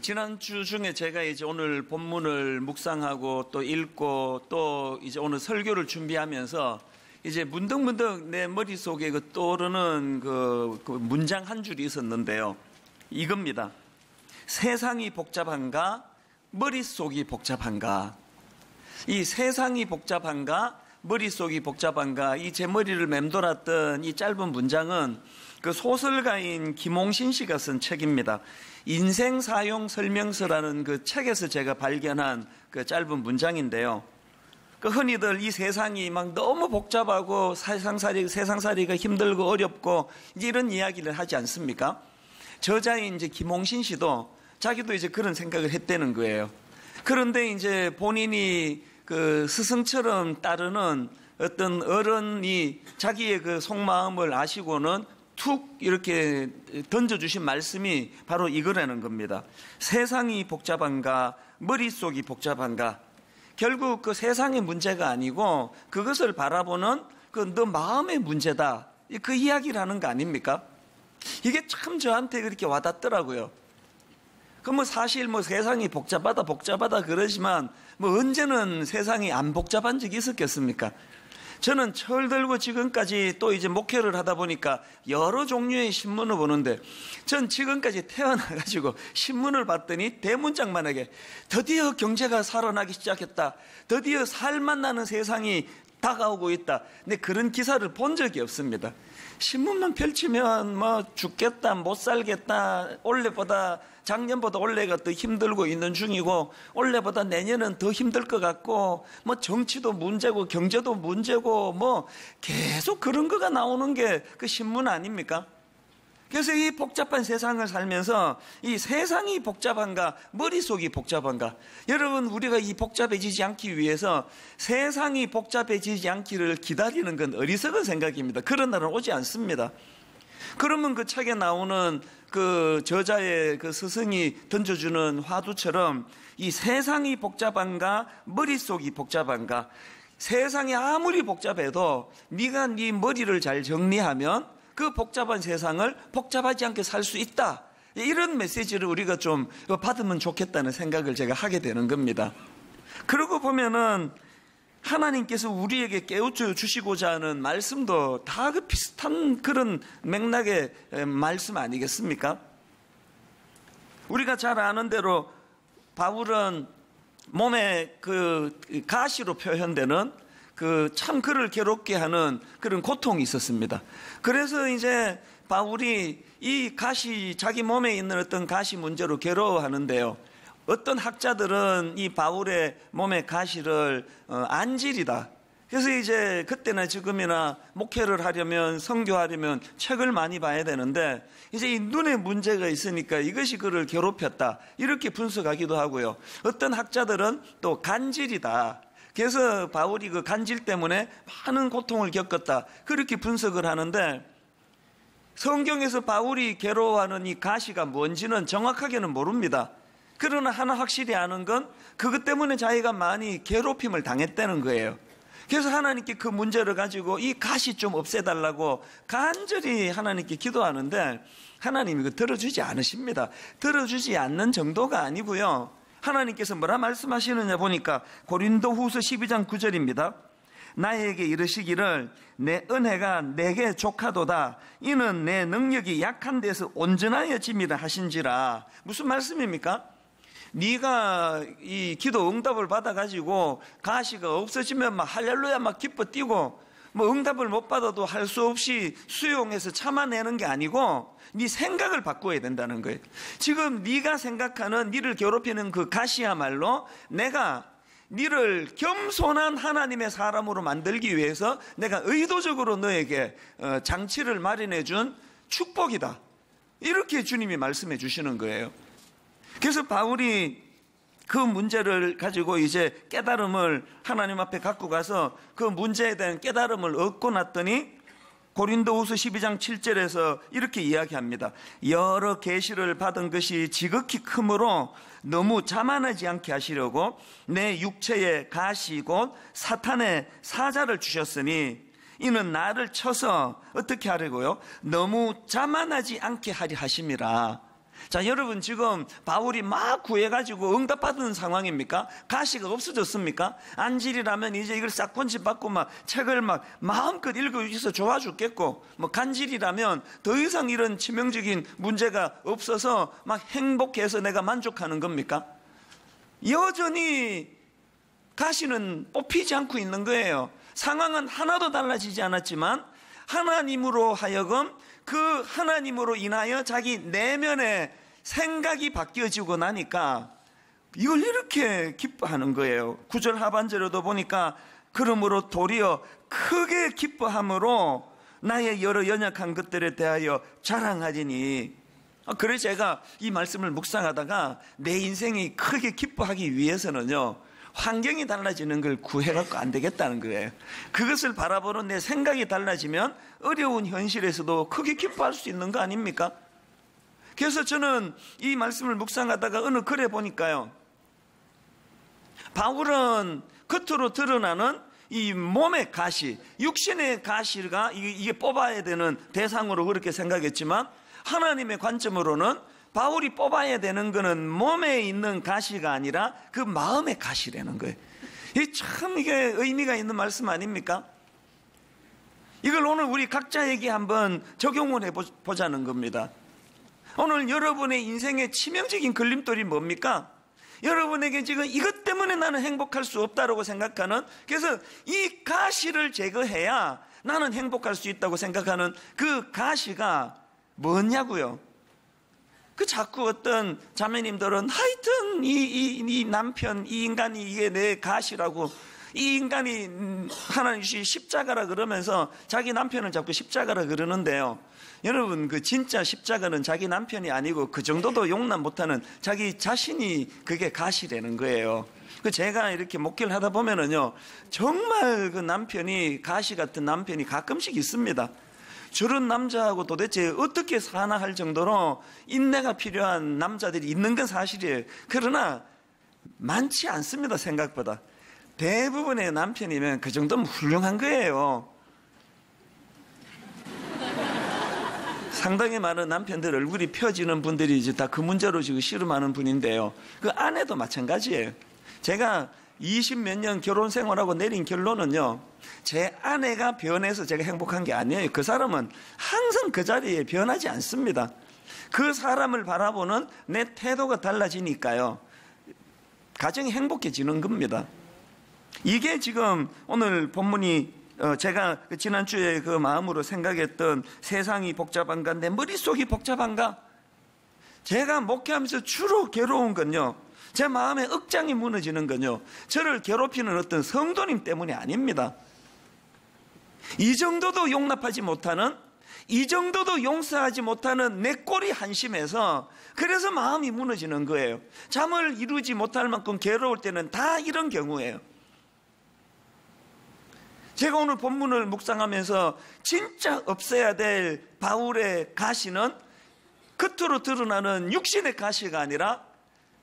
지난주 중에 제가 이제 오늘 본문을 묵상하고 또 읽고 또 이제 오늘 설교를 준비하면서 이제 문득문득 내 머릿속에 떠오르는 그 문장 한 줄이 있었는데요. 이겁니다. 세상이 복잡한가? 머릿속이 복잡한가? 이 세상이 복잡한가? 머릿속이 복잡한가? 이 제 머리를 맴돌았던 이 짧은 문장은 그 소설가인 김홍신 씨가 쓴 책입니다. 인생 사용 설명서라는 그 책에서 제가 발견한 그 짧은 문장인데요. 그 흔히들 이 세상이 막 너무 복잡하고 세상살이가 힘들고 어렵고 이제 이런 이야기를 하지 않습니까? 저자인 이제 김홍신 씨도 자기도 이제 그런 생각을 했다는 거예요. 그런데 이제 본인이 그 스승처럼 따르는 어떤 어른이 자기의 그 속마음을 아시고는 툭 이렇게 던져주신 말씀이 바로 이거라는 겁니다. 세상이 복잡한가? 머릿속이 복잡한가? 결국 그 세상의 문제가 아니고 그것을 바라보는 그 너 마음의 문제다. 그 이야기를 하는 거 아닙니까? 이게 참 저한테 그렇게 와닿더라고요. 그럼 사실 세상이 복잡하다 그러지만 언제는 세상이 안 복잡한 적이 있었겠습니까? 저는 철 들고 지금까지 또 이제 목회를 하다 보니까 여러 종류의 신문을 보는데 전 지금까지 태어나가지고 신문을 봤더니 대문짝만하게 드디어 경제가 살아나기 시작했다. 드디어 살맛 나는 세상이 다가오고 있다. 근데 그런 기사를 본 적이 없습니다. 신문만 펼치면 죽겠다, 못 살겠다, 올해보다 작년보다 올해가 더 힘들고 있는 중이고 올해보다 내년은 더 힘들 것 같고 정치도 문제고 경제도 문제고 계속 그런 거가 나오는 게 그 신문 아닙니까? 그래서 이 복잡한 세상을 살면서 이 세상이 복잡한가 머릿속이 복잡한가, 여러분 우리가 이 복잡해지지 않기 위해서 세상이 복잡해지지 않기를 기다리는 건 어리석은 생각입니다. 그런 날은 오지 않습니다. 그러면 그 책에 나오는 그 저자의 그 스승이 던져주는 화두처럼 이 세상이 복잡한가 머릿속이 복잡한가, 세상이 아무리 복잡해도 네가 네 머리를 잘 정리하면 그 복잡한 세상을 복잡하지 않게 살 수 있다. 이런 메시지를 우리가 좀 받으면 좋겠다는 생각을 제가 하게 되는 겁니다. 그러고 보면은 하나님께서 우리에게 깨우쳐 주시고자 하는 말씀도 다 그 비슷한 그런 맥락의 말씀 아니겠습니까? 우리가 잘 아는 대로 바울은 몸에 그 가시로 표현되는 참 그를 괴롭게 하는 그런 고통이 있었습니다. 그래서 이제 바울이 이 가시, 자기 몸에 있는 어떤 가시 문제로 괴로워하는데요. 어떤 학자들은 이 바울의 몸의 가시를 안질이다. 그래서 이제 그때나 지금이나 목회를 하려면, 선교하려면 책을 많이 봐야 되는데 이제 이 눈에 문제가 있으니까 이것이 그를 괴롭혔다. 이렇게 분석하기도 하고요. 어떤 학자들은 또 간질이다. 그래서 바울이 그 간질 때문에 많은 고통을 겪었다. 그렇게 분석을 하는데 성경에서 바울이 괴로워하는 이 가시가 뭔지는 정확하게는 모릅니다. 그러나 하나 확실히 아는 건 그것 때문에 자기가 많이 괴롭힘을 당했다는 거예요. 그래서 하나님께 그 문제를 가지고 이 가시 좀 없애달라고 간절히 하나님께 기도하는데 하나님이 그 들어주지 않으십니다. 들어주지 않는 정도가 아니고요. 하나님께서 뭐라 말씀하시느냐 보니까 고린도후서 12장 9절입니다. 나에게 이르시기를 내 은혜가 내게 족하도다. 이는 내 능력이 약한 데서 온전하여짐이라 하신지라. 무슨 말씀입니까? 네가 이 기도 응답을 받아가지고 가시가 없어지면 막 할렐루야 막 기뻐 뛰고 응답을 못 받아도 할 수 없이 수용해서 참아내는 게 아니고 네 생각을 바꿔야 된다는 거예요. 지금 네가 생각하는 네를 괴롭히는 그 가시야말로 내가 네를 겸손한 하나님의 사람으로 만들기 위해서 내가 의도적으로 너에게 장치를 마련해 준 축복이다. 이렇게 주님이 말씀해 주시는 거예요. 그래서 바울이 그 문제를 가지고 이제 깨달음을 하나님 앞에 갖고 가서 그 문제에 대한 깨달음을 얻고 났더니 고린도후서 12장 7절에서 이렇게 이야기합니다. 여러 계시를 받은 것이 지극히 크므로 너무 자만하지 않게 하시려고 내 육체에 가시 곧 사탄의 사자를 주셨으니 이는 나를 쳐서 어떻게 하려고요? 너무 자만하지 않게 하려 하심이라. 자, 여러분 지금 바울이 막 구해가지고 응답받은 상황입니까? 가시가 없어졌습니까? 안질이라면 이제 이걸 싹 건집받고 막 책을 막 마음껏 읽어주셔서 좋아 죽겠고, 뭐 간질이라면 더 이상 이런 치명적인 문제가 없어서 막 행복해서 내가 만족하는 겁니까? 여전히 가시는 뽑히지 않고 있는 거예요. 상황은 하나도 달라지지 않았지만 하나님으로 하여금 그 하나님으로 인하여 자기 내면의 생각이 바뀌어지고 나니까 이걸 이렇게 기뻐하는 거예요. 9절 하반절에도 보니까 그러므로 도리어 크게 기뻐함으로 나의 여러 연약한 것들에 대하여 자랑하리니. 그래서 제가 이 말씀을 묵상하다가 내 인생이 크게 기뻐하기 위해서는요, 환경이 달라지는 걸 구해갖고 안 되겠다는 거예요. 그것을 바라보는 내 생각이 달라지면 어려운 현실에서도 크게 기뻐할 수 있는 거 아닙니까? 그래서 저는 이 말씀을 묵상하다가 어느 글에 보니까요, 바울은 겉으로 드러나는 이 몸의 가시, 육신의 가시가 이게 뽑아야 되는 대상으로 그렇게 생각했지만 하나님의 관점으로는 바울이 뽑아야 되는 거는 몸에 있는 가시가 아니라 그 마음의 가시라는 거예요. 이게 의미가 있는 말씀 아닙니까? 이걸 오늘 우리 각자에게 한번 적용을 해보자는 겁니다. 오늘 여러분의 인생의 치명적인 걸림돌이 뭡니까? 여러분에게 지금 이것 때문에 나는 행복할 수 없다고 생각하는, 그래서 이 가시를 제거해야 나는 행복할 수 있다고 생각하는 그 가시가 뭐냐고요? 그 자꾸 어떤 자매님들은 하여튼 이 남편, 이 인간이 이게 내 가시라고, 이 인간이 하나님 주신 십자가라 그러면서 자기 남편을 자꾸 십자가라 그러는데요, 여러분 그 진짜 십자가는 자기 남편이 아니고 그 정도도 용납 못하는 자기 자신이 그게 가시라는 거예요. 그 제가 이렇게 목회를 하다 보면은요, 정말 그 남편이 가시 같은 남편이 가끔씩 있습니다. 저런 남자하고 도대체 어떻게 사나 할 정도로 인내가 필요한 남자들이 있는 건 사실이에요. 그러나 많지 않습니다. 생각보다. 대부분의 남편이면 그 정도면 훌륭한 거예요. 상당히 많은 남편들 얼굴이 펴지는 분들이 이제 다 그 문제로 지금 씨름하는 분인데요, 그 아내도 마찬가지예요. 제가 20몇 년 결혼 생활하고 내린 결론은요, 제 아내가 변해서 제가 행복한 게 아니에요. 그 사람은 항상 그 자리에 변하지 않습니다. 그 사람을 바라보는 내 태도가 달라지니까요, 가정이 행복해지는 겁니다. 이게 지금 오늘 본문이 제가 지난주에 그 마음으로 생각했던 세상이 복잡한가, 내 머릿속이 복잡한가. 제가 목회하면서 주로 괴로운 건요, 제 마음의 억장이 무너지는 건요, 저를 괴롭히는 어떤 성도님 때문이 아닙니다. 이 정도도 용납하지 못하는, 이 정도도 용서하지 못하는 내 꼴이 한심해서 그래서 마음이 무너지는 거예요. 잠을 이루지 못할 만큼 괴로울 때는 다 이런 경우예요. 제가 오늘 본문을 묵상하면서 진짜 없애야 될 바울의 가시는 겉으로 드러나는 육신의 가시가 아니라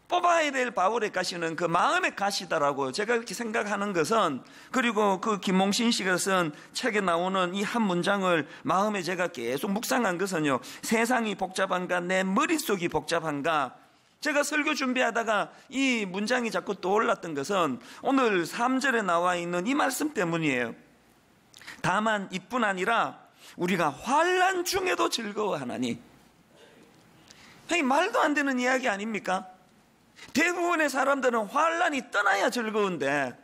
뽑아야 될 바울의 가시는 그 마음의 가시다라고 제가 이렇게 생각하는 것은, 그리고 그 김몽신 씨가 쓴 책에 나오는 이 한 문장을 마음에 제가 계속 묵상한 것은요, 세상이 복잡한가, 내 머릿속이 복잡한가. 제가 설교 준비하다가 이 문장이 자꾸 떠올랐던 것은 오늘 3절에 나와 있는 이 말씀 때문이에요. 다만 이뿐 아니라 우리가 환난 중에도 즐거워하나니. 말도 안 되는 이야기 아닙니까? 대부분의 사람들은 환난이 떠나야 즐거운데,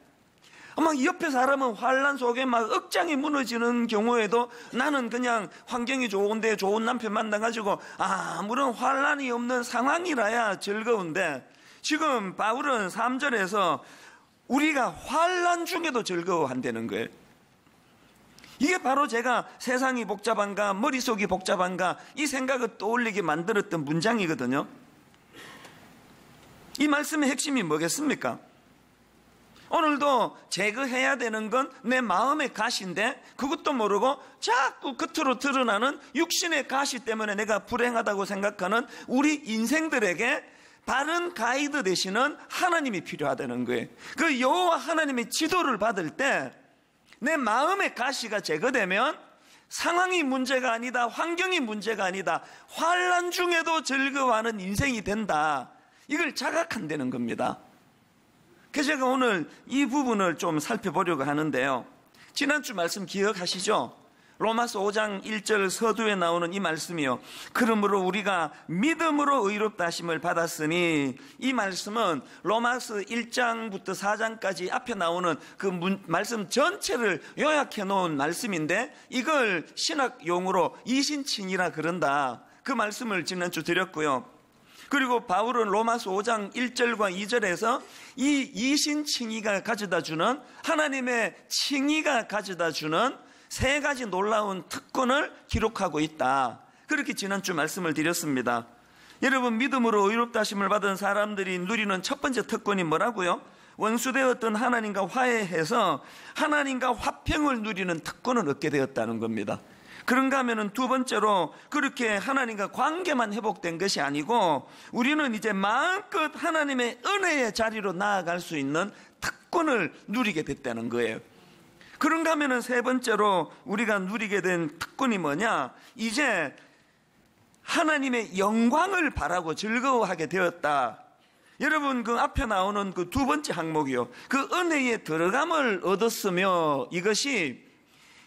막 옆에 사람은 환난 속에 막 억장이 무너지는 경우에도 나는 그냥 환경이 좋은데 좋은 남편 만나가지고 아무런 환난이 없는 상황이라야 즐거운데, 지금 바울은 3절에서 우리가 환난 중에도 즐거워한다는 거예요. 이게 바로 제가 세상이 복잡한가, 머릿속이 복잡한가 이 생각을 떠올리게 만들었던 문장이거든요. 이 말씀의 핵심이 뭐겠습니까? 오늘도 제거해야 되는 건 내 마음의 가시인데, 그것도 모르고 자꾸 겉으로 드러나는 육신의 가시 때문에 내가 불행하다고 생각하는 우리 인생들에게 바른 가이드 되시는 하나님이 필요하다는 거예요. 그 여호와 하나님의 지도를 받을 때 내 마음의 가시가 제거되면 상황이 문제가 아니다, 환경이 문제가 아니다, 환난 중에도 즐거워하는 인생이 된다. 이걸 자각한다는 겁니다. 그래서 제가 오늘 이 부분을 좀 살펴보려고 하는데요. 지난주 말씀 기억하시죠? 로마서 5장 1절 서두에 나오는 이 말씀이요. 그러므로 우리가 믿음으로 의롭다 하심을 받았으니, 이 말씀은 로마서 1장부터 4장까지 앞에 나오는 그 말씀 전체를 요약해 놓은 말씀인데, 이걸 신학 용어로 이신칭의라 그런다. 그 말씀을 지난주 드렸고요. 그리고 바울은 로마서 5장 1절과 2절에서 이 이신칭의가 가져다주는, 하나님의 칭의가 가져다주는 세 가지 놀라운 특권을 기록하고 있다. 그렇게 지난주 말씀을 드렸습니다. 여러분, 믿음으로 의롭다 하심을 받은 사람들이 누리는 첫 번째 특권이 뭐라고요? 원수되었던 하나님과 화해해서 하나님과 화평을 누리는 특권을 얻게 되었다는 겁니다. 그런가 하면은 두 번째로, 그렇게 하나님과 관계만 회복된 것이 아니고 우리는 이제 마음껏 하나님의 은혜의 자리로 나아갈 수 있는 특권을 누리게 됐다는 거예요. 그런가 하면은 세 번째로 우리가 누리게 된 특권이 뭐냐? 이제 하나님의 영광을 바라고 즐거워하게 되었다. 여러분, 그 앞에 나오는 그 두 번째 항목이요, 그 은혜에 들어감을 얻었으며 이것이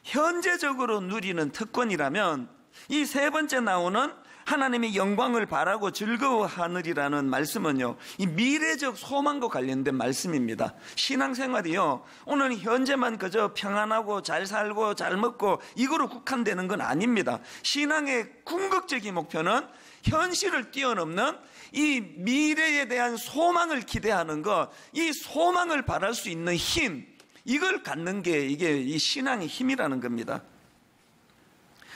현재적으로 누리는 특권이라면, 이 세 번째 나오는 하나님의 영광을 바라고 즐거워하느리라는 말씀은요, 이 미래적 소망과 관련된 말씀입니다. 신앙생활이요, 오늘 현재만 그저 평안하고 잘 살고 잘 먹고 이거로 국한되는 건 아닙니다. 신앙의 궁극적인 목표는 현실을 뛰어넘는 이 미래에 대한 소망을 기대하는 것, 이 소망을 바랄 수 있는 힘, 이걸 갖는 게 이게 이 신앙의 힘이라는 겁니다.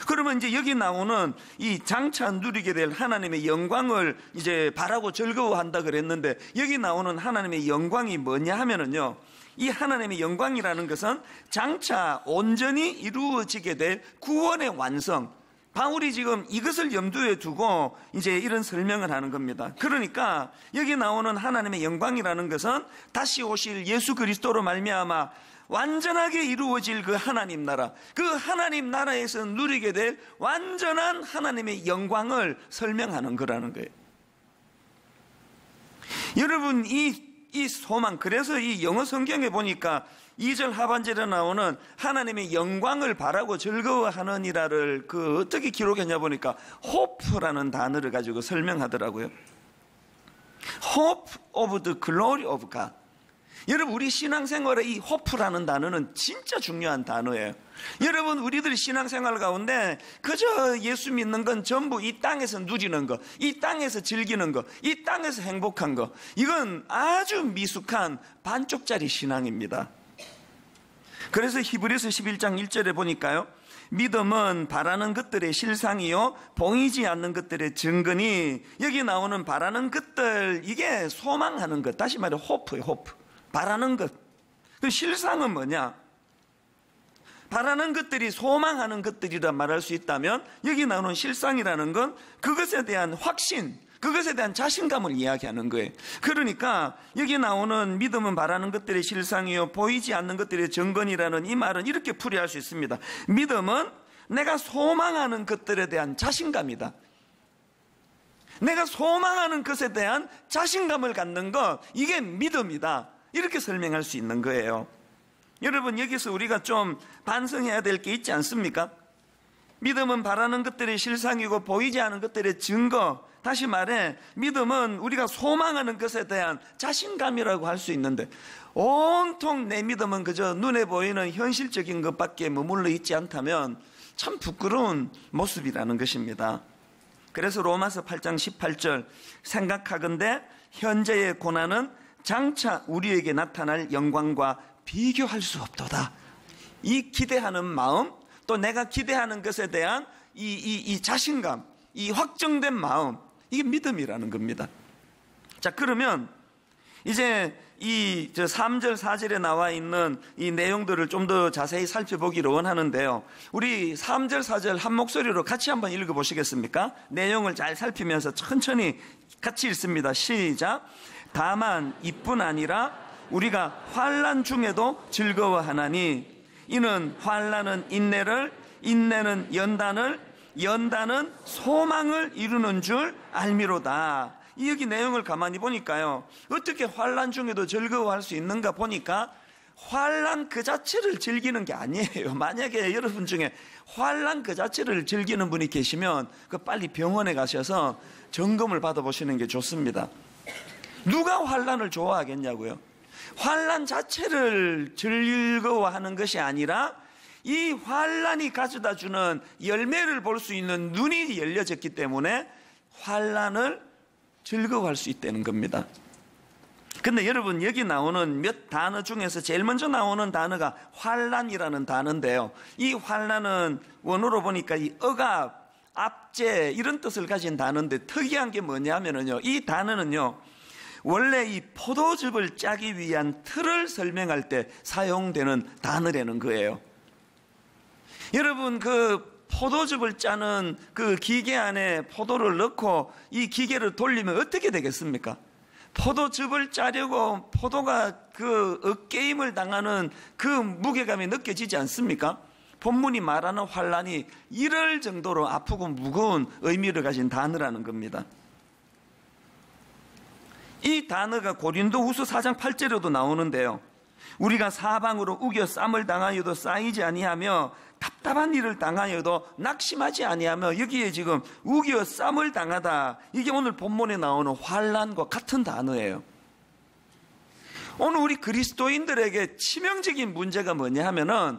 그러면 이제 여기 나오는 이 장차 누리게 될 하나님의 영광을 이제 바라고 즐거워한다 그랬는데, 여기 나오는 하나님의 영광이 뭐냐 하면은요, 이 하나님의 영광이라는 것은 장차 온전히 이루어지게 될 구원의 완성, 바울이 지금 이것을 염두에 두고 이제 이런 설명을 하는 겁니다. 그러니까 여기 나오는 하나님의 영광이라는 것은 다시 오실 예수 그리스도로 말미암아 완전하게 이루어질 그 하나님 나라, 그 하나님 나라에서 누리게 될 완전한 하나님의 영광을 설명하는 거라는 거예요. 여러분, 이 소망, 그래서 이 영어 성경에 보니까 2절 하반절에 나오는 하나님의 영광을 바라고 즐거워하느니라를 그 어떻게 기록했냐 보니까 hope라는 단어를 가지고 설명하더라고요. Hope of the glory of God. 여러분, 우리 신앙생활에 이 hope라는 단어는 진짜 중요한 단어예요. 여러분, 우리들이 신앙생활 가운데 그저 예수 믿는 건 전부 이 땅에서 누리는 거, 이 땅에서 즐기는 거, 이 땅에서 행복한 거, 이건 아주 미숙한 반쪽짜리 신앙입니다. 그래서 히브리서 11장 1절에 보니까요, 믿음은 바라는 것들의 실상이요 보이지 않는 것들의 증거니, 여기 나오는 바라는 것들, 이게 소망하는 것, 다시 말해 호프예요. 호프, 바라는 것. 그 실상은 뭐냐? 바라는 것들이 소망하는 것들이라 말할 수 있다면, 여기 나오는 실상이라는 건 그것에 대한 확신, 그것에 대한 자신감을 이야기하는 거예요. 그러니까 여기 나오는 믿음은 바라는 것들의 실상이요 보이지 않는 것들의 증거니라는 이 말은 이렇게 풀이할 수 있습니다. 믿음은 내가 소망하는 것들에 대한 자신감이다. 내가 소망하는 것에 대한 자신감을 갖는 것, 이게 믿음이다. 이렇게 설명할 수 있는 거예요. 여러분, 여기서 우리가 좀 반성해야 될 게 있지 않습니까? 믿음은 바라는 것들의 실상이고 보이지 않는 것들의 증거. 다시 말해, 믿음은 우리가 소망하는 것에 대한 자신감이라고 할 수 있는데, 온통 내 믿음은 그저 눈에 보이는 현실적인 것밖에 머물러 있지 않다면 참 부끄러운 모습이라는 것입니다. 그래서 로마서 8장 18절, 생각하건대 현재의 고난은 장차 우리에게 나타날 영광과 비교할 수 없도다. 이 기대하는 마음, 또 내가 기대하는 것에 대한 이 자신감, 이 확정된 마음, 이게 믿음이라는 겁니다. 자, 그러면 이제 이 3절 4절에 나와 있는 이 내용들을 좀 더 자세히 살펴보기를 원하는데요, 우리 3절 4절 한 목소리로 같이 한번 읽어보시겠습니까? 내용을 잘 살피면서 천천히 같이 읽습니다. 시작. 다만 이뿐 아니라 우리가 환난 중에도 즐거워하나니, 이는 환난은 인내를, 인내는 연단을, 연단은 소망을 이루는 줄 알미로다. 이 여기 내용을 가만히 보니까요, 어떻게 환난 중에도 즐거워할 수 있는가 보니까 환난 그 자체를 즐기는 게 아니에요. 만약에 여러분 중에 환난 그 자체를 즐기는 분이 계시면 그 빨리 병원에 가셔서 점검을 받아보시는 게 좋습니다. 누가 환난을 좋아하겠냐고요? 환난 자체를 즐거워하는 것이 아니라 이 환난이 가져다주는 열매를 볼 수 있는 눈이 열려졌기 때문에 환난을 즐거워할 수 있다는 겁니다. 근데 여러분, 여기 나오는 몇 단어 중에서 제일 먼저 나오는 단어가 환난이라는 단어인데요, 이 환난은 원어로 보니까 이 억압, 압제 이런 뜻을 가진 단어인데 특이한 게 뭐냐면요, 이 단어는요 원래 이 포도즙을 짜기 위한 틀을 설명할 때 사용되는 단어라는 거예요. 여러분, 그 포도즙을 짜는 그 기계 안에 포도를 넣고 이 기계를 돌리면 어떻게 되겠습니까? 포도즙을 짜려고 포도가 그 억게임을 당하는 그 무게감이 느껴지지 않습니까? 본문이 말하는 환난이 이럴 정도로 아프고 무거운 의미를 가진 단어라는 겁니다. 이 단어가 고린도후서 4장 8절에도 나오는데요, 우리가 사방으로 우겨 쌈을 당하여도 쌓이지 아니하며 답답한 일을 당하여도 낙심하지 아니하며, 여기에 지금 우겨 쌈을 당하다, 이게 오늘 본문에 나오는 환난과 같은 단어예요. 오늘 우리 그리스도인들에게 치명적인 문제가 뭐냐 하면은,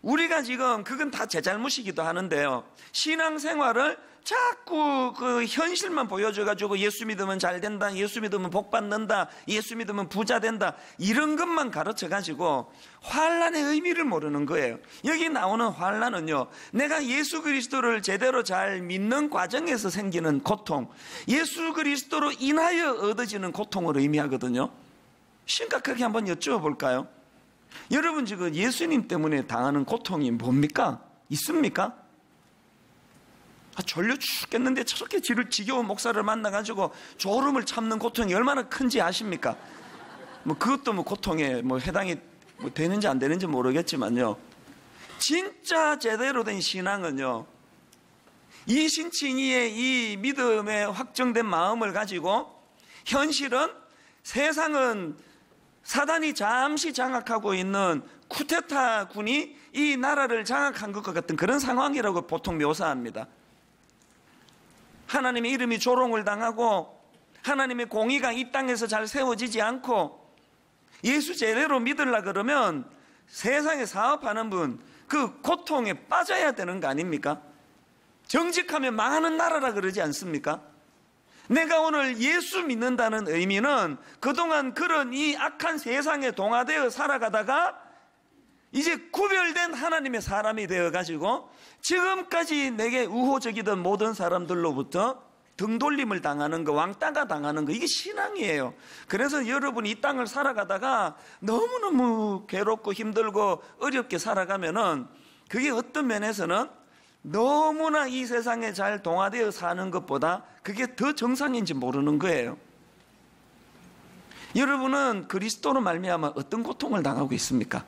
우리가 지금 그건 다 제 잘못이기도 하는데요, 신앙생활을 자꾸 그 현실만 보여줘가지고 예수 믿으면 잘 된다, 예수 믿으면 복 받는다, 예수 믿으면 부자 된다, 이런 것만 가르쳐가지고 환난의 의미를 모르는 거예요. 여기 나오는 환난은요, 내가 예수 그리스도를 제대로 잘 믿는 과정에서 생기는 고통, 예수 그리스도로 인하여 얻어지는 고통을 의미하거든요. 심각하게 한번 여쭤볼까요? 여러분, 지금 예수님 때문에 당하는 고통이 뭡니까? 있습니까? 졸려 죽겠는데 저렇게 지겨운 목사를 만나가지고 졸음을 참는 고통이 얼마나 큰지 아십니까? 그것도 고통에 해당이 되는지 안 되는지 모르겠지만요, 진짜 제대로 된 신앙은요, 이신칭의의 이 믿음에 확정된 마음을 가지고, 현실은, 세상은 사단이 잠시 장악하고 있는 쿠데타 군이 이 나라를 장악한 것과 같은 그런 상황이라고 보통 묘사합니다. 하나님의 이름이 조롱을 당하고 하나님의 공의가 이 땅에서 잘 세워지지 않고 예수 제대로 믿으려 그러면 세상에 사업하는 분, 그 고통에 빠져야 되는 거 아닙니까? 정직하면 망하는 나라라 그러지 않습니까? 내가 오늘 예수 믿는다는 의미는 그동안 그런 이 악한 세상에 동화되어 살아가다가 이제 구별된 하나님의 사람이 되어가지고 지금까지 내게 우호적이던 모든 사람들로부터 등돌림을 당하는 거, 왕따가 당하는 거, 이게 신앙이에요. 그래서 여러분이 이 땅을 살아가다가 너무너무 괴롭고 힘들고 어렵게 살아가면은 그게 어떤 면에서는 너무나 이 세상에 잘 동화되어 사는 것보다 그게 더 정상인지 모르는 거예요. 여러분은 그리스도로 말미암아 어떤 고통을 당하고 있습니까?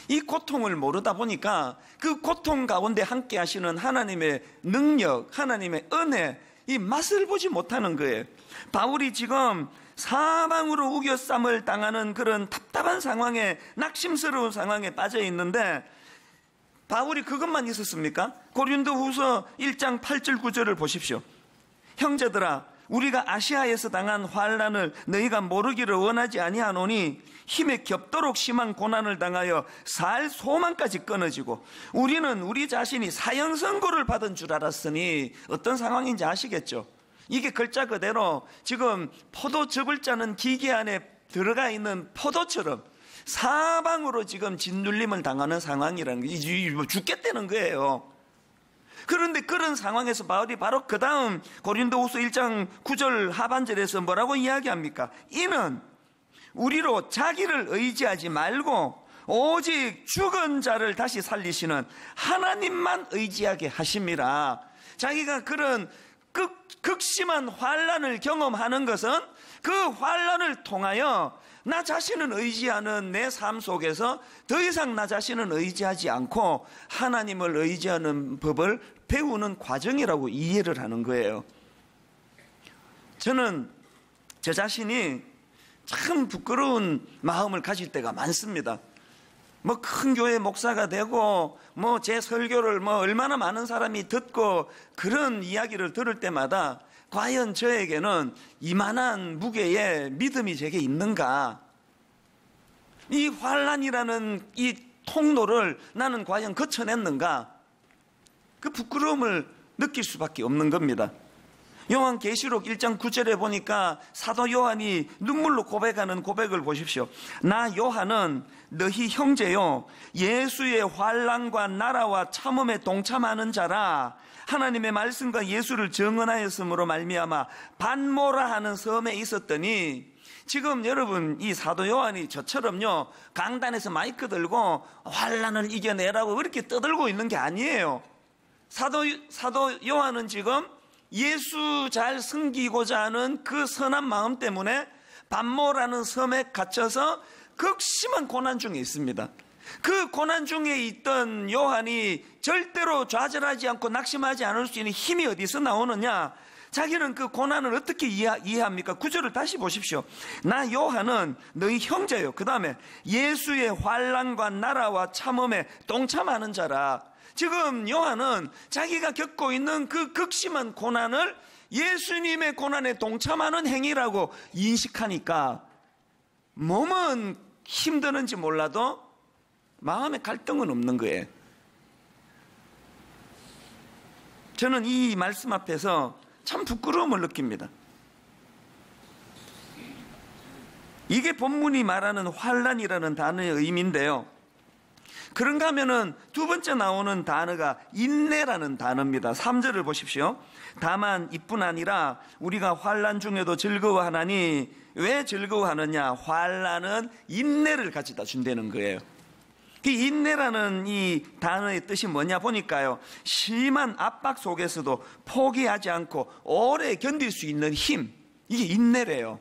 이 고통을 모르다 보니까 그 고통 가운데 함께 하시는 하나님의 능력, 하나님의 은혜, 이 맛을 보지 못하는 거예요. 바울이 지금 사방으로 우겨쌈을 당하는 그런 답답한 상황에, 낙심스러운 상황에 빠져 있는데, 바울이 그것만 있었습니까? 고린도후서 1장 8절 9절을 보십시오. 형제들아, 우리가 아시아에서 당한 환난을 너희가 모르기를 원하지 아니하노니 힘에 겹도록 심한 고난을 당하여 살 소망까지 끊어지고 우리는 우리 자신이 사형 선고를 받은 줄 알았으니, 어떤 상황인지 아시겠죠? 이게 글자 그대로 지금 포도즙을 짜는 기계 안에 들어가 있는 포도처럼 사방으로 지금 짓눌림을 당하는 상황이라는 게, 죽겠다는 거예요. 그런데 그런 상황에서 바울이 바로 그 다음 고린도후서 1장 9절 하반절에서 뭐라고 이야기합니까? 이는 우리로 자기를 의지하지 말고 오직 죽은 자를 다시 살리시는 하나님만 의지하게 하심이라. 자기가 그런 극심한 환난을 경험하는 것은 그 환난을 통하여 나 자신은 의지하는 내 삶 속에서 더 이상 나 자신은 의지하지 않고 하나님을 의지하는 법을 배우는 과정이라고 이해를 하는 거예요. 저는 저 자신이 참 부끄러운 마음을 가질 때가 많습니다. 뭐 큰 교회 목사가 되고 뭐 제 설교를 뭐 얼마나 많은 사람이 듣고 그런 이야기를 들을 때마다 과연 저에게는 이만한 무게의 믿음이 제게 있는가? 이 환난이라는 이 통로를 나는 과연 거쳐냈는가? 그 부끄러움을 느낄 수밖에 없는 겁니다. 요한계시록 1장 9절에 보니까 사도 요한이 눈물로 고백하는 고백을 보십시오. 나 요한은 너희 형제요 예수의 환난과 나라와 참음에 동참하는 자라. 하나님의 말씀과 예수를 증언하였으므로 말미암아 반모라 하는 섬에 있었더니, 지금 여러분 이 사도 요한이 저처럼요 강단에서 마이크 들고 환난을 이겨내라고 그렇게 떠들고 있는 게 아니에요. 사도 요한은 지금 예수 잘 섬기고자 하는 그 선한 마음 때문에 반모라는 섬에 갇혀서 극심한 고난 중에 있습니다. 그 고난 중에 있던 요한이 절대로 좌절하지 않고 낙심하지 않을 수 있는 힘이 어디서 나오느냐? 자기는 그 고난을 어떻게 이해합니까? 9절을 다시 보십시오. 나 요한은 너희 형제요, 그 다음에 예수의 환난과 나라와 참음에 동참하는 자라. 지금 요한은 자기가 겪고 있는 그 극심한 고난을 예수님의 고난에 동참하는 행위라고 인식하니까 몸은 힘드는지 몰라도 마음의 갈등은 없는 거예요. 저는 이 말씀 앞에서 참 부끄러움을 느낍니다. 이게 본문이 말하는 환난이라는 단어의 의미인데요. 그런가 하면은 두 번째 나오는 단어가 인내라는 단어입니다. 3절을 보십시오. 다만 이뿐 아니라 우리가 환난 중에도 즐거워하나니, 왜 즐거워하느냐? 환난은 인내를 가져다 준다는 거예요. 그 인내라는 이 단어의 뜻이 뭐냐 보니까요, 심한 압박 속에서도 포기하지 않고 오래 견딜 수 있는 힘, 이게 인내래요.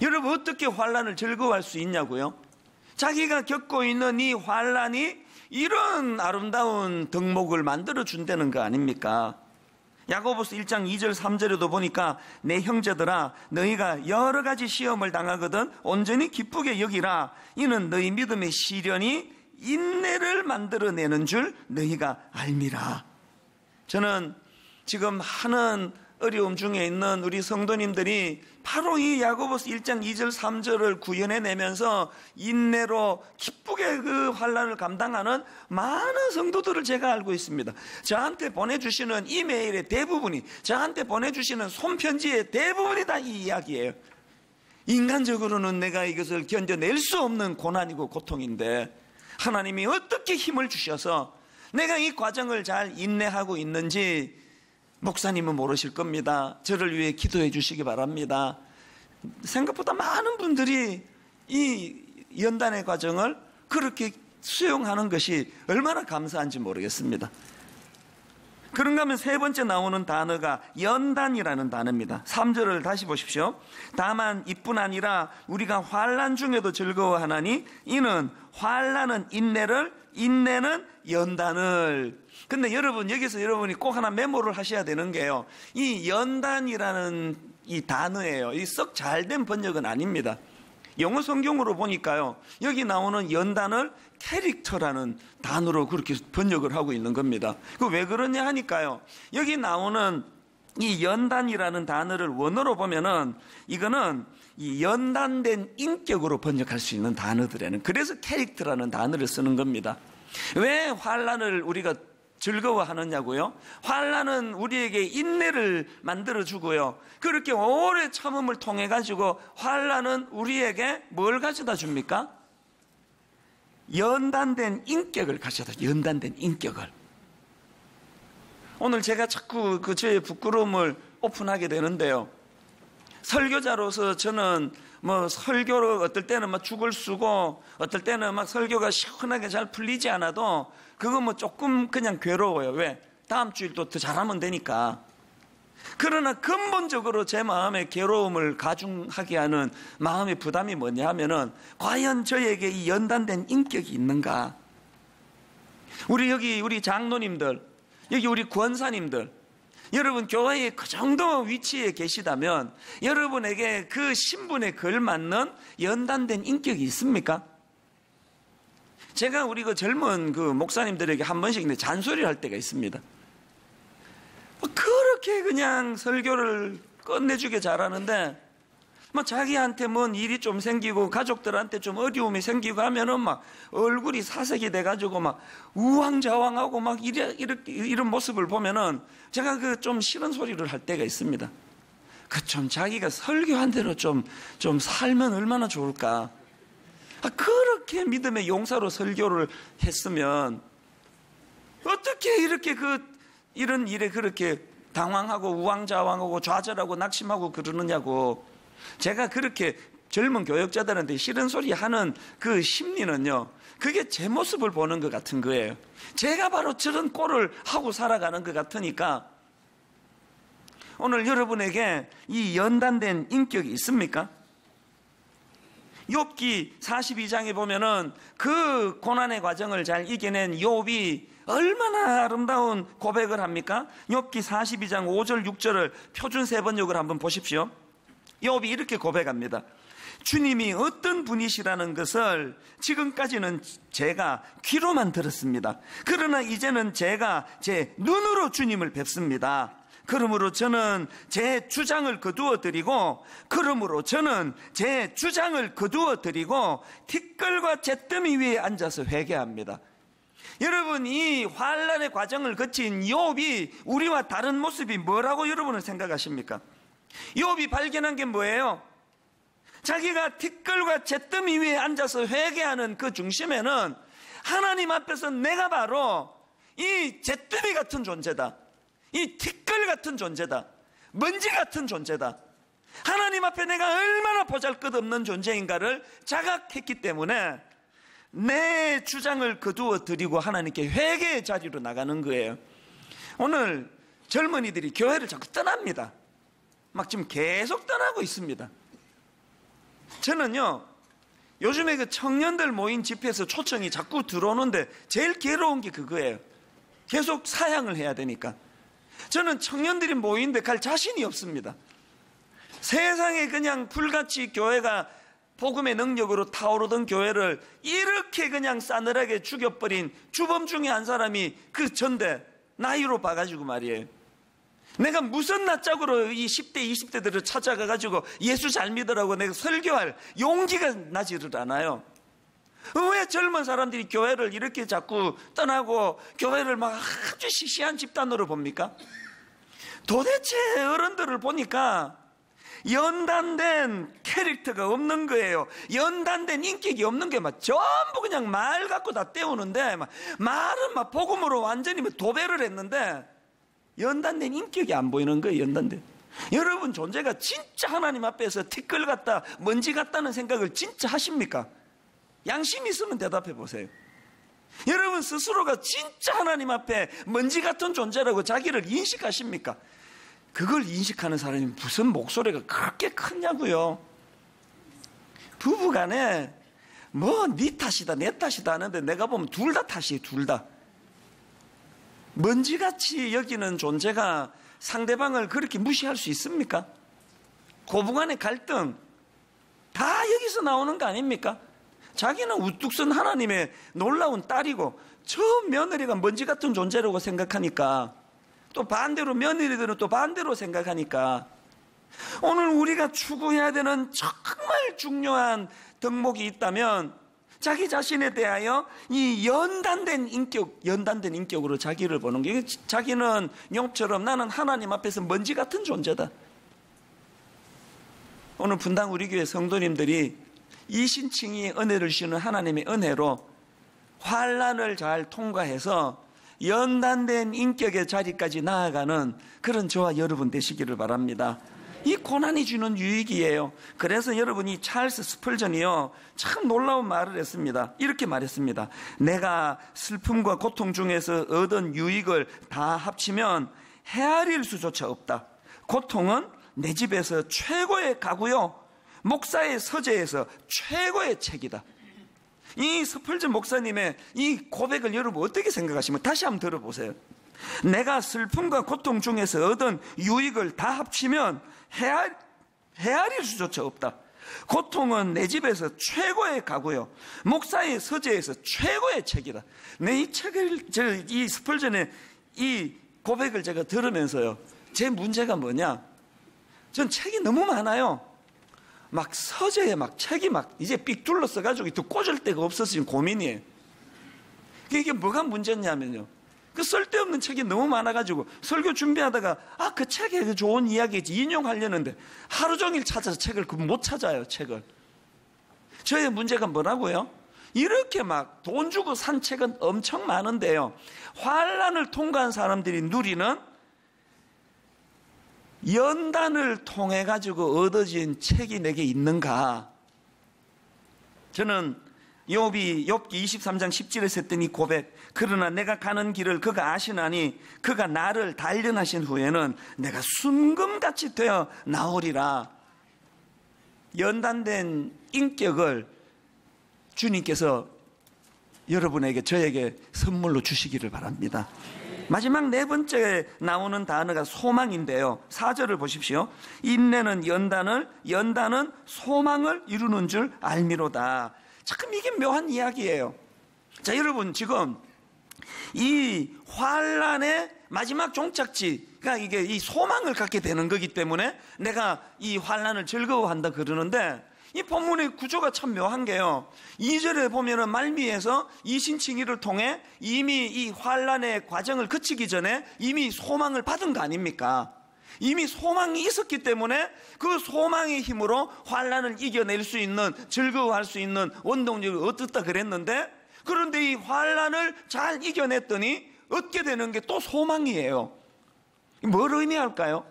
여러분 어떻게 환난을 즐거워할 수 있냐고요? 자기가 겪고 있는 이 환난이 이런 아름다운 덕목을 만들어 준다는 거 아닙니까? 야고보서 1장 2절 3절에도 보니까 내 형제들아 너희가 여러 가지 시험을 당하거든 온전히 기쁘게 여기라. 이는 너희 믿음의 시련이 인내를 만들어내는 줄 너희가 알미라. 저는 지금 많은 어려움 중에 있는 우리 성도님들이 바로 이 야고보서 1장 2절 3절을 구현해내면서 인내로 기쁘게 그 환난을 감당하는 많은 성도들을 제가 알고 있습니다. 저한테 보내주시는 이메일의 대부분이, 저한테 보내주시는 손편지의 대부분이 다 이 이야기예요. 인간적으로는 내가 이것을 견뎌낼 수 없는 고난이고 고통인데 하나님이 어떻게 힘을 주셔서 내가 이 과정을 잘 인내하고 있는지 목사님은 모르실 겁니다. 저를 위해 기도해 주시기 바랍니다. 생각보다 많은 분들이 이 연단의 과정을 그렇게 수용하는 것이 얼마나 감사한지 모르겠습니다. 그런가 하면 세 번째 나오는 단어가 연단이라는 단어입니다. 3절을 다시 보십시오. 다만 이뿐 아니라 우리가 환난 중에도 즐거워하나니 이는 환난은 인내를, 인내는 연단을. 근데 여러분 여기서 여러분이 꼭 하나 메모를 하셔야 되는 게요, 이 연단이라는 이 단어예요. 이 썩 잘된 번역은 아닙니다. 영어 성경으로 보니까요, 여기 나오는 연단을 캐릭터라는 단어로 그렇게 번역을 하고 있는 겁니다. 그 왜 그러냐 하니까요, 여기 나오는 이 연단이라는 단어를 원어로 보면은 이거는 이 연단된 인격으로 번역할 수 있는 단어들에는, 그래서 캐릭터라는 단어를 쓰는 겁니다. 왜 환난을 우리가 즐거워하느냐고요? 환난은 우리에게 인내를 만들어주고요, 그렇게 오래 참음을 통해 가지고 환난은 우리에게 뭘 가져다 줍니까? 연단된 인격을 가져다, 연단된 인격을. 오늘 제가 자꾸 그 저의 부끄러움을 오픈하게 되는데요, 설교자로서 저는 뭐 설교를 어떨 때는 막 죽을 쓰고 어떨 때는 막 설교가 시원하게 잘 풀리지 않아도 그거 뭐 조금 그냥 괴로워요. 왜? 다음 주일 또 더 잘하면 되니까. 그러나 근본적으로 제 마음의 괴로움을 가중하게 하는 마음의 부담이 뭐냐 하면은, 과연 저에게 이 연단된 인격이 있는가? 우리 장로님들, 여기 우리 권사님들, 여러분 교회에 그 정도 위치에 계시다면 여러분에게 그 신분에 걸맞는 연단된 인격이 있습니까? 제가 우리 그 젊은 그 목사님들에게 한 번씩 잔소리를 할 때가 있습니다. 그렇게 그냥 설교를 끝내주게 잘하는데, 자기한테 뭔 일이 좀 생기고 가족들한테 좀 어려움이 생기고 하면은 막 얼굴이 사색이 돼가지고 막 우왕좌왕하고 막 이런 모습을 보면은 제가 그 좀 싫은 소리를 할 때가 있습니다. 그 좀 자기가 설교한 대로 좀 살면 얼마나 좋을까. 그렇게 믿음의 용사로 설교를 했으면 어떻게 이렇게 이런 일에 그렇게 당황하고 우왕좌왕하고 좌절하고 낙심하고 그러느냐고. 제가 그렇게 젊은 교역자들한테 싫은 소리 하는 그 심리는요, 그게 제 모습을 보는 것 같은 거예요. 제가 바로 저런 꼴을 하고 살아가는 것 같으니까, 오늘 여러분에게 이 연단된 인격이 있습니까? 욥기 42장에 보면은 그 고난의 과정을 잘 이겨낸 욥이 얼마나 아름다운 고백을 합니까? 욥기 42장 5절 6절을 표준 세번역을 한번 보십시오. 욥이 이렇게 고백합니다. 주님이 어떤 분이시라는 것을 지금까지는 제가 귀로만 들었습니다. 그러나 이제는 제가 제 눈으로 주님을 뵙습니다. 그러므로 저는 제 주장을 거두어 드리고 티끌과 잿더미 위에 앉아서 회개합니다. 여러분, 이 환난의 과정을 거친 욥이 우리와 다른 모습이 뭐라고 여러분은 생각하십니까? 욥이 발견한 게 뭐예요? 자기가 티끌과 잿더미 위에 앉아서 회개하는 그 중심에는 하나님 앞에서 내가 바로 이 잿더미 같은 존재다, 이 티끌 같은 존재다, 먼지 같은 존재다, 하나님 앞에 내가 얼마나 보잘것없는 존재인가를 자각했기 때문에 내 주장을 거두어 드리고 하나님께 회개의 자리로 나가는 거예요. 오늘 젊은이들이 교회를 자꾸 떠납니다. 막 지금 계속 떠나고 있습니다. 저는요, 요즘에 그 청년들 모인 집회에서 초청이 자꾸 들어오는데 제일 괴로운 게 그거예요. 계속 사양을 해야 되니까. 저는 청년들이 모이는데 갈 자신이 없습니다. 세상에 그냥 불같이 교회가 복음의 능력으로 타오르던 교회를 이렇게 그냥 싸늘하게 죽여버린 주범 중에 한 사람이 그 전대 나이로 봐가지고 말이에요. 내가 무슨 낯짝으로 이 10대 20대들을 찾아가가지고 예수 잘 믿으라고 내가 설교할 용기가 나지를 않아요. 왜 젊은 사람들이 교회를 이렇게 자꾸 떠나고 교회를 막 아주 시시한 집단으로 봅니까? 도대체 어른들을 보니까 연단된 캐릭터가 없는 거예요. 연단된 인격이 없는 게 막 전부 그냥 말 갖고 다 때우는데, 말은 막 복음으로 완전히 도배를 했는데 연단된 인격이 안 보이는 거예요. 연단된. 여러분 존재가 진짜 하나님 앞에서 티끌 같다, 먼지 같다는 생각을 진짜 하십니까? 양심 있으면 대답해 보세요. 여러분 스스로가 진짜 하나님 앞에 먼지 같은 존재라고 자기를 인식하십니까? 그걸 인식하는 사람이 무슨 목소리가 그렇게 크냐고요. 부부간에 뭐 네 탓이다 내 탓이다 하는데 내가 보면 둘 다 탓이에요. 둘 다. 먼지같이 여기는 존재가 상대방을 그렇게 무시할 수 있습니까? 고부간의 갈등 다 여기서 나오는 거 아닙니까? 자기는 우뚝 선 하나님의 놀라운 딸이고 저 며느리가 먼지 같은 존재라고 생각하니까, 또 반대로 며느리들은 또 반대로 생각하니까, 오늘 우리가 추구해야 되는 정말 중요한 덕목이 있다면 자기 자신에 대하여 이 연단된 인격으로 자기를 보는 게, 자기는 욥처럼 나는 하나님 앞에서 먼지 같은 존재다. 오늘 분당 우리 교회 성도님들이 이신칭의 은혜를 주시는 하나님의 은혜로 환난을 잘 통과해서 연단된 인격의 자리까지 나아가는 그런 저와 여러분 되시기를 바랍니다. 이 고난이 주는 유익이에요. 그래서 여러분이 찰스 스펄전이요 참 놀라운 말을 했습니다. 이렇게 말했습니다. 내가 슬픔과 고통 중에서 얻은 유익을 다 합치면 헤아릴 수조차 없다. 고통은 내 집에서 최고의 가구요, 목사의 서재에서 최고의 책이다. 이 스펄전 목사님의 이 고백을 여러분 어떻게 생각하시면 다시 한번 들어보세요. 내가 슬픔과 고통 중에서 얻은 유익을 다 합치면 헤아릴 수조차 없다. 고통은 내 집에서 최고의 가구요, 목사의 서재에서 최고의 책이다. 내 이 책을, 이 스펄전의 이 고백을 제가 들으면서요, 제 문제가 뭐냐? 전 책이 너무 많아요. 막 서재에 막 책이 막 이제 삑 둘러서가지고 또 꽂을 데가 없어서 지금 고민이에요. 이게 뭐가 문제냐면요, 그 쓸데없는 책이 너무 많아가지고 설교 준비하다가 그 책에 그 좋은 이야기지 인용하려는데 하루 종일 찾아서 책을 못 찾아요. 책을. 저의 문제가 뭐라고요? 이렇게 막 돈 주고 산 책은 엄청 많은데요, 환난을 통과한 사람들이 누리는 연단을 통해 가지고 얻어진 책이 내게 있는가? 저는 욥기 23장 10절에서 했던 이 고백, 그러나 내가 가는 길을 그가 아시나니 그가 나를 단련하신 후에는 내가 순금같이 되어 나오리라. 연단된 인격을 주님께서 여러분에게, 저에게 선물로 주시기를 바랍니다. 마지막 네 번째 나오는 단어가 소망인데요, 4절을 보십시오. 인내는 연단은 소망을 이루는 줄 알미로다. 참 이게 묘한 이야기예요. 자, 여러분, 지금 이 환난의 마지막 종착지가 이게 이 소망을 갖게 되는 거기 때문에 내가 이 환난을 즐거워한다 그러는데, 이 본문의 구조가 참 묘한 게요, 2절에 보면은 말미에서 이신칭의를 통해 이미 이 환난의 과정을 거치기 전에 이미 소망을 받은 거 아닙니까? 이미 소망이 있었기 때문에 그 소망의 힘으로 환난을 이겨낼 수 있는, 즐거워할 수 있는 원동력을 얻었다 그랬는데, 그런데 이 환난을 잘 이겨냈더니 얻게 되는 게 또 소망이에요. 뭘 의미할까요?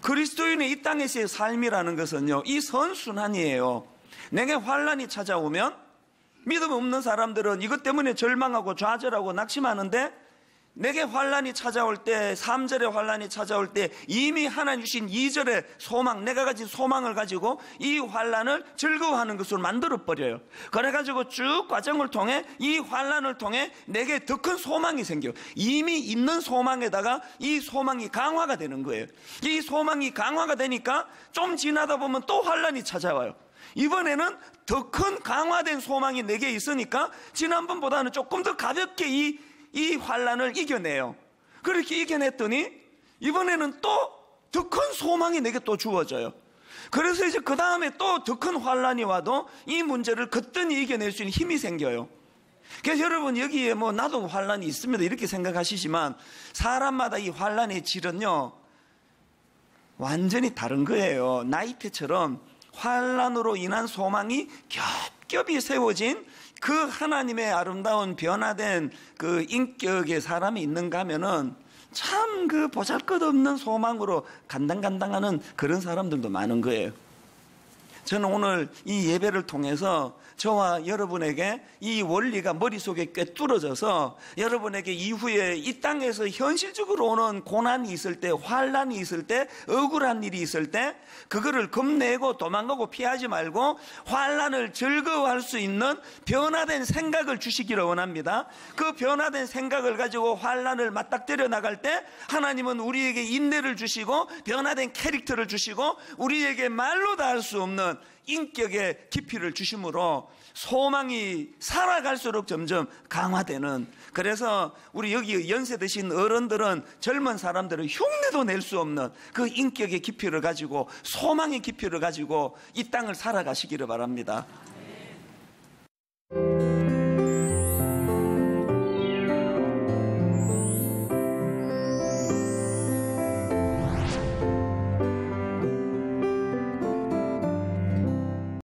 그리스도인의 이 땅에서의 삶이라는 것은요, 이 선순환이에요. 내게 환난이 찾아오면 믿음 없는 사람들은 이것 때문에 절망하고 좌절하고 낙심하는데, 내게 환난이 찾아올 때, 3절의 환난이 찾아올 때 이미 하나님 주신 2절의 소망, 내가 가진 소망을 가지고 이 환난을 즐거워하는 것으로 만들어버려요. 그래가지고 쭉 과정을 통해 이 환난을 통해 내게 더 큰 소망이 생겨요. 이미 있는 소망에다가 이 소망이 강화가 되는 거예요. 이 소망이 강화가 되니까 좀 지나다 보면 또 환난이 찾아와요. 이번에는 더 큰 강화된 소망이 내게 있으니까 지난번보다는 조금 더 가볍게 이 환난을 이겨내요. 그렇게 이겨냈더니 이번에는 또 더 큰 소망이 내게 또 주어져요. 그래서 이제 그 다음에 또 더 큰 환난이 와도 이 문제를 거뜬히 이겨낼 수 있는 힘이 생겨요. 그래서 여러분, 여기에 뭐 나도 환난이 있습니다 이렇게 생각하시지만, 사람마다 이 환난의 질은요 완전히 다른 거예요. 나이테처럼 환난으로 인한 소망이 겹겹이 세워진 그 하나님의 아름다운 변화된 그 인격의 사람이 있는가 하면은 참 그 보잘것없는 소망으로 간당간당하는 그런 사람들도 많은 거예요. 저는 오늘 이 예배를 통해서 저와 여러분에게 이 원리가 머릿속에 꿰뚫어져서 여러분에게 이후에 이 땅에서 현실적으로 오는 고난이 있을 때, 환난이 있을 때, 억울한 일이 있을 때 그거를 겁내고 도망가고 피하지 말고 환난을 즐거워할 수 있는 변화된 생각을 주시기를 원합니다. 그 변화된 생각을 가지고 환난을 맞닥뜨려 나갈 때 하나님은 우리에게 인내를 주시고 변화된 캐릭터를 주시고 우리에게 말로 다 할 수 없는 인격의 깊이를 주심으로 소망이 살아갈수록 점점 강화되는, 그래서 우리 여기 연세 드신 어른들은 젊은 사람들은 흉내도 낼 수 없는 그 인격의 깊이를 가지고, 소망의 깊이를 가지고 이 땅을 살아가시기를 바랍니다.